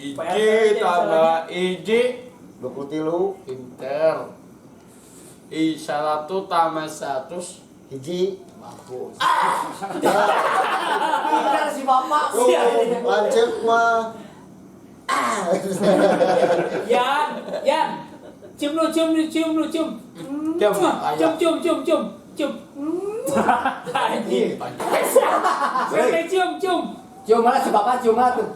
Iji tambah iji 23 pinter. I1 tambah 100 hiji. bagus. Pintar si bapak. Lanjut mah. Yan. Cium lu. Cium, ayah. Cium. Anjing. Sampai cium. Cium mana si bapak cium mana tuh?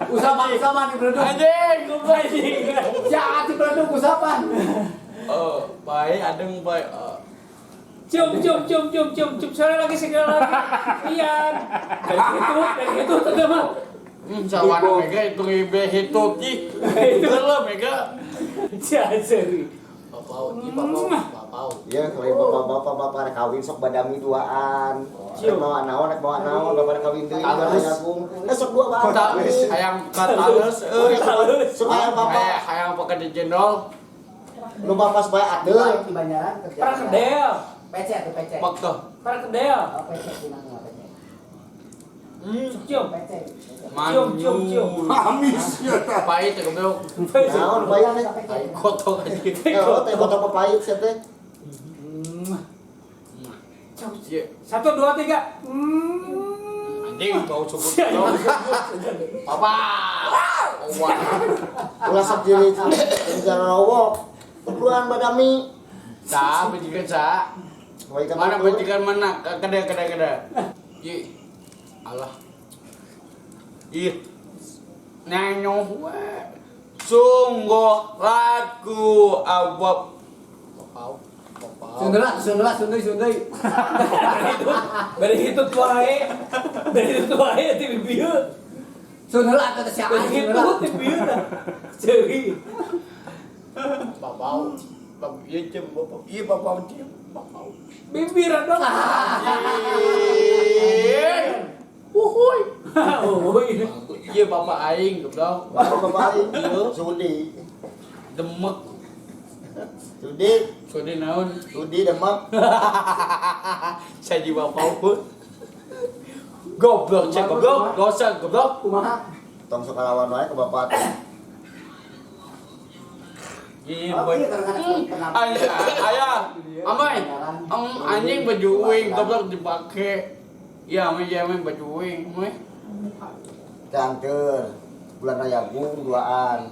Usapan di berenduk. Anjing, anjing. Jangan di berenduk usapan. Baik, adeng baik. Cium. Sekali lagi. Iyan. Dari itu teman. Sawana mega itu ibe hitoki. Itu lah mega. Jajari. Bapau. Ya, kalau bapak kawin sok badami duaan. Bawa naon bapak kawin deui gabung. Sok dua bapak. Hayang katales Supaya bapak hayang pakai di jendol. lu bapak supaya adil. Di Banjaran kerja. Perkedel. Pecek. Bakto. Perkedel. Oh, pecek di mana pecek? Cium. Pecek. Cium. Amis. Pahit ya goblok. Naon bayar teh? Kotor aja. Teh botol pepait sia teh. Iya. 1, 2, 3. Anjing bau cukup. Papa. Wah. Ulah sok jeurit jangan rawok. Keperluan badami. Sa, bejikan sa. Mana bejikan mana? Kada. Ih. Allah. Ih. Nanyo we. Sungguh laku awap. Pau. Sundai. Bari itu tuae ti bieu. Sundela atau siapa Bari itu Sundela? ti bieu. Ceuri. Bapau. Iya cem bapak. Iya bapau cem. Bapau. Bibir dong. Uhuy. Oi. Iya bapak aing goblok. Bapak Sudi. Demek. Sudi naon? Sudi demek. Saya di bapau pun. Goblok cek goblok. Dosa goblok. Kumaha? Tong sok lawan wae ke bapak. Iya Oh, boy. iya, karena Ayah, amai. Anjing baju wing goblok dipake. Iya, amai baju wing, amai. Canter. Bulan raya gung duaan.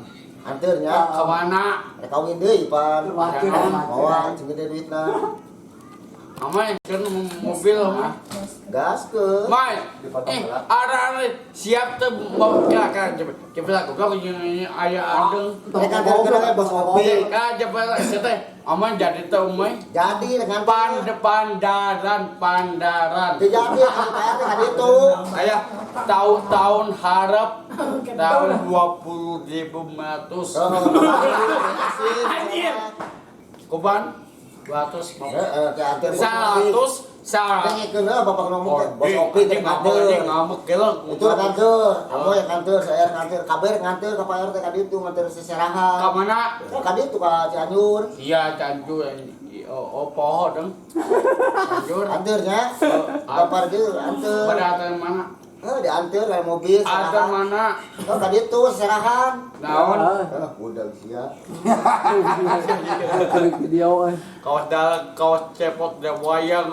Anternya Ke mana? rek kawin deui pan. Wakil. Bawa cegede duitna. Amai kan mobil mah. Gaskeun. Mai, ada siap tuh mau kan coba goblok ini ayah adeng. Rek kadang-kadang bos kopi. Ka coba teh aman jadi teh umai. Jadi dengan Pandaran. Teu jadi anu teh ka ditu. Ayah tahun harap tahun 20.500. Anjir. Kuban 200. Heeh, teh anter. 100. Dengekeun bapak ngomong teh bos kopi teh nganter. Ngamuk gelek. Itu kantor, kamu yang kantor, saya kantor, kabar kantor ke Pak RT kadi itu nganter seserahan. Ka mana? Kadi itu ka Cianjur. Iya, Cianjur. Oh, poho dong. Cianjur. Anternya, bapak ge anter. Pada atas mana? Dianter dari mobil Ada serahan. mana? Oh, kadi itu seserahan. Naon? Udah sia. Video Kawas cepot da wayang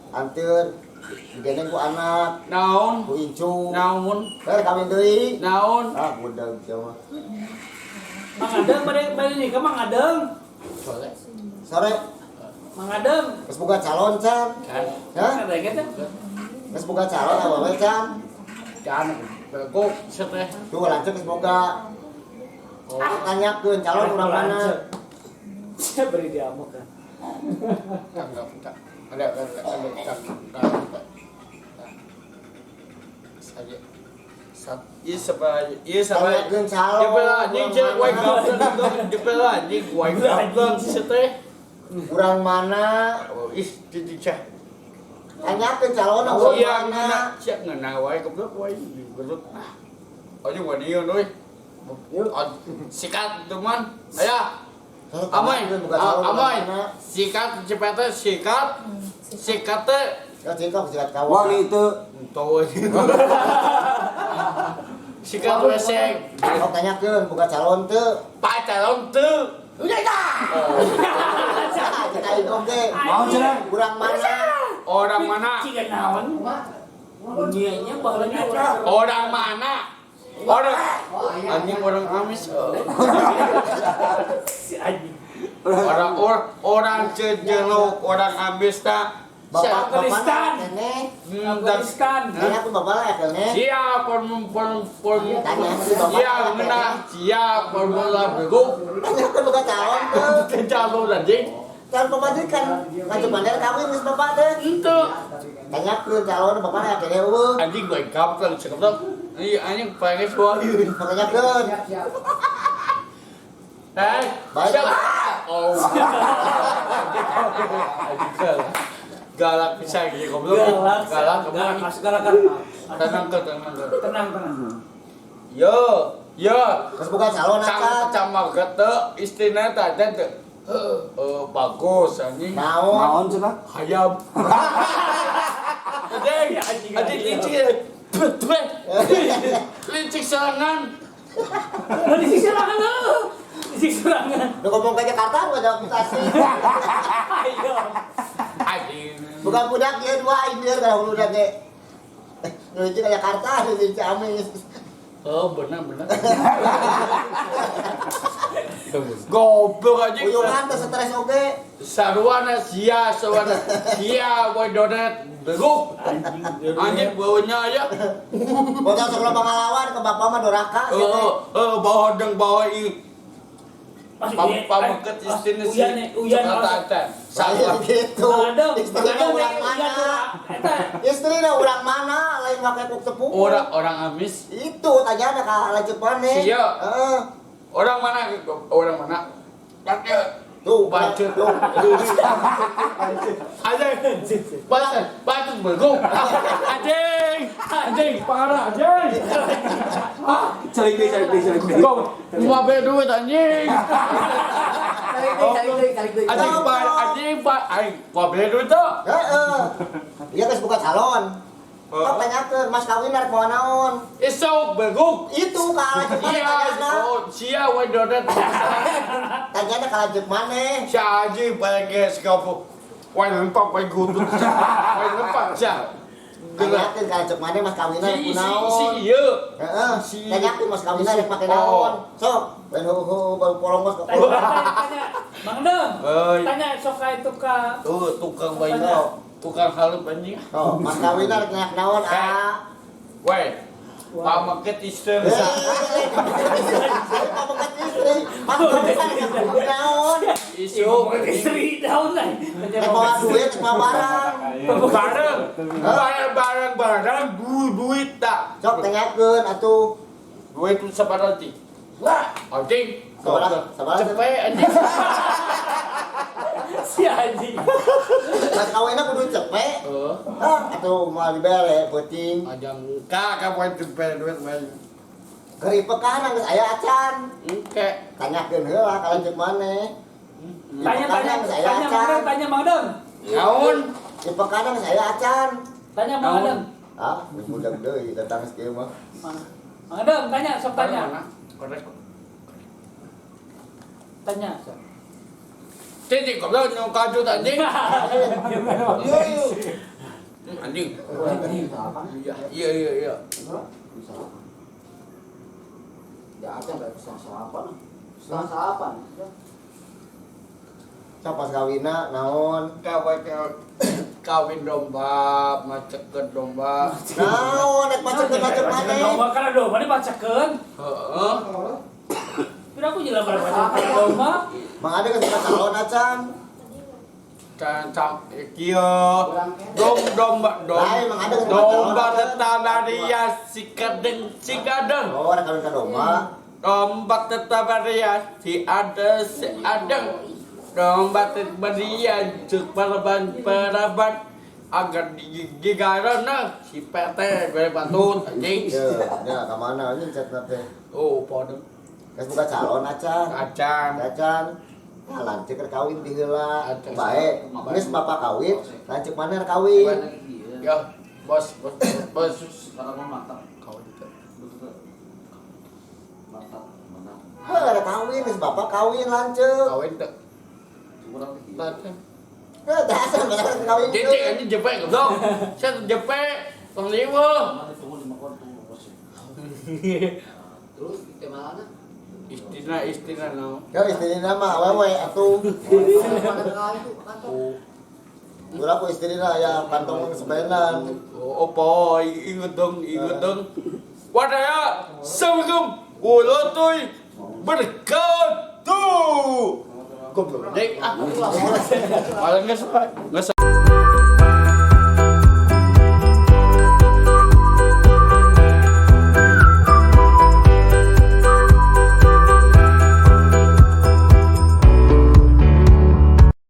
Anter digendeng ku anak, Naon? ku incu. Naon? Kawin deui. Naon? Udah sia mah. Mang Adeng bade nikah Mang Adeng. Sore, Mang Adeng. geus boga calon can. Kan. Hah? Ada gitu. Geus boga calon awewe can. Kan. Begok seteh. Tuh lanceuk geus boga. Tanyakeun calon urang mana? Saya beri dia amuk kan. Enggak. Ada. Saja. Iya sampai. Tanyakeun calon. Jepela anjing cek wae goblok. Jepela anjing wae goblok seteh. Urang mana? Ih, cicah. Tanyakeun calon Oh urang iya, mana? siap ngeunah wae goblok wae. Goblok. Aja wadieu euy. Sikat teman. Ayo. Amai. Amai. Sikat cepet sikat. Sikat teh. Ya sikat sikat Wah kawan. itu. Tuh. Sikat wesek. Kau tanyakeun buka calon teu. Pak calon teu. Udah dah. Kita ingong ge. Mau cenah. Kurang mana? Orang mana? Ciga naon? Bunyinya bahalanya orang. Orang mana? Orang anjing orang amis. Si anjing. Orang cejeluk, orang amis tak. Bapak Afghanistan. nenek. Afghanistan. Nenek aku bapak ya nenek. Siap Tanya si bapak. siap menang siap formula berguk Tanya aku buka calon teu. kejalur anjing Calon pemajikan. Ngaju bandar kawin geus bapak teh. itu Tanyakeun calon bapak ya kene eueuh. anjing gue kapten seketok ini anjing pengen semua Tanyakeun. Baik. siapa oh galak bisa gitu goblok galak kemana Galak. Tenang. yo Geus buka calon acan. sama gete istrinya tadi tuh bagus anjing Naon? Naon cenah? hayam Adik licik licik serangan Disiksa serangan. Lu ngomong ke Jakarta gua ada mutasi. Ayo. anjing Bukan budak dia dua ini kalau budak ge. Nuju ke Jakarta di Ciamis. oh benar goblok anjing Uyungan teh stres oge. sarwana sia boy donet beguk anjing baunya aja Bocah sekolah pengalaman ke bapak mah doraka gitu. bawa deng bawa i Masih pameket istrinya sih Uyan tata Saya gitu. Istrinya urang mana? Istrinya urang mana? Lain make kuk sepupu. orang amis Itu tanya ada ka lanjut maneh. Sia. Heeh. orang mana kakek Tuh, Bacot. tuh. Bacot beguk anjing parah anjing Calik deh. kau mau beli duit anjing Calik deh. anjing mau beli duit tuh Heeh. Dia geus buka calon. Kok tanyakeun Mas kawin arek bawa naon? isau beguk Itu ka lanjut maneh tanyana. sia we dodet Tanyana ka lanjut maneh. si aji paling sekapu wah lempak paling gudut wah lempak sia Tanyakeun ka lanjut maneh Mas kawin arek si naon? iya Heeh. Si- Tanyakeun Mas kawin arek make Oh. naon? Sok, ben baru polongos ka. Tanya, Bang Dem. Oi. Tanya sok ka itu ka. tuh tukang bayi tukang halup anjing Oh, Mas kawin arek nyak naon? Ah. weh pamaket istri Mas kawin naon? isu Istri daun lah. Bawa duit, bawa barang. barang duit tak Sok tanyakeun atuh. duit itu seberapa sih wah anjing Sabaraha? cepet anjing Si anjing. Mas kawinna kudu cepet. Atuh mau dibere peuting. ajang kakak poin cepet duit main Keripek kana geus aya acan. engke Tanyakeun heula ka lanjut maneh. Tanya Bang Dem. naon Keripek kana geus aya acan. Tanya Bang Dem. Ah, budak deui datang kieu mah. Bang Dem tanya, sok tanya. Tanya. Cici goblok nyong kaju anjing anjing iya Ya aja enggak bisa sarapan. Sarapan. Sok pas kawinna naon? kawin domba macekeun domba Naon nek macet maneh? Domba kana domba ini bacakeun. heeh Kira aku jelas bacakeun domba. Mang ada geus buka calon acan. Cancam kieu domba Lain mang ada geus buka calon domba acan. tetangga dia si kadeng Oh, ada kawin ka domba. domba tetangga dia si adeng domba tetangga dia cek paraban agak digaran nah si PT gue batut anjing. Ya kemana ini chat nanti? Oh, podo. Kas buka calon acan. Acan. Nah, lanceuk keur kawin di heula. Acan. Bae, geus bapak kawin, lanceuk mana kawin. Ya, bos. Sekarang mah mantap. Kawin teh. Mantap. Ada kawin, geus bapak kawin lanceuk. Kawin teh. Kurang lagi. Teh. Dasar beneran kawin. Jadi anjing jepek goblok. Saya jepek. Tong liweuh. Mana tunggu 5 kon tunggu bos. Terus ke mana? Istina no. Yo istri nama wewe atuh. Mana kali tuh kantor. Oh. Urang ku istri ya kantong sebenan. Oh, poy, inget dong. Wadaya, Assalamualaikum warahmatullahi wabarakatuh. Goblok. Dek, malah nggak